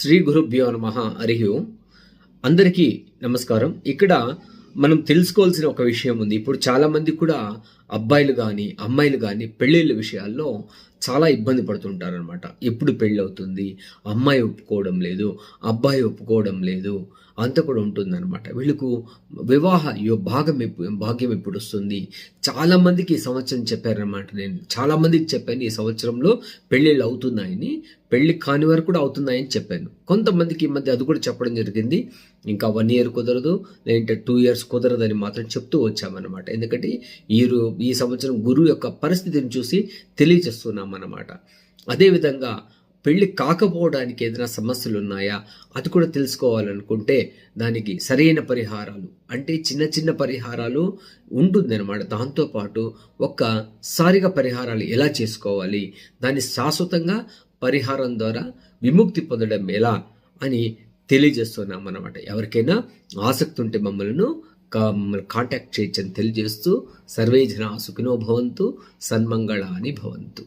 శ్రీ గురుభ్యో నమః. హరి ఓం. అందరికీ నమస్కారం. ఇక్కడ మనం తెలుసుకోవాల్సిన ఒక విషయం ఉంది. ఇప్పుడు చాలా మంది కూడా అబ్బాయిలు కానీ అమ్మాయిలు కానీ పెళ్ళిళ్ళ విషయాల్లో చాలా ఇబ్బంది పడుతుంటారనమాట. ఎప్పుడు పెళ్ళి అవుతుంది, అమ్మాయి ఒప్పుకోవడం లేదు, అబ్బాయి ఒప్పుకోవడం లేదు, అంత కూడా ఉంటుందన్నమాట. వీళ్ళకు వివాహ భాగ్యం ఎప్పుడు వస్తుంది. చాలామందికి ఈ సంవత్సరం చెప్పారనమాట. నేను చాలామందికి చెప్పాను ఈ సంవత్సరంలో పెళ్ళిళ్ళు అవుతున్నాయని, పెళ్ళి కాని వారు కూడా అవుతున్నాయని చెప్పాను. కొంతమందికి ఈ మధ్య అది కూడా చెప్పడం జరిగింది. ఇంకా 1 year కుదరదు, లేదంటే 2 years కుదరదని మాత్రం చెప్తూ వచ్చామన్నమాట. ఎందుకంటే ఈ సంవత్సరం గురువు యొక్క పరిస్థితిని చూసి తెలియజేస్తున్నాం అన్నమాట. అదేవిధంగా పెళ్లి కాకపోవడానికి ఏదైనా సమస్యలు ఉన్నాయా అది కూడా తెలుసుకోవాలనుకుంటే దానికి సరైన పరిహారాలు అంటే చిన్న చిన్న పరిహారాలు ఉంటుందన్నమాట. దాంతోపాటు ఒక్కసారిగా పరిహారాలు ఎలా చేసుకోవాలి, దాన్ని శాశ్వతంగా పరిహారం ద్వారా విముక్తి పొందడం ఎలా అని తెలియజేస్తున్నాం అన్నమాట. ఎవరికైనా ఆసక్తి ఉంటే మమ్మల్ని కాంటాక్ట్ చేయొచ్చని తెలియజేస్తూ సర్వే జనా సుఖినో భవంతు, సన్మంగళాని భవంతు.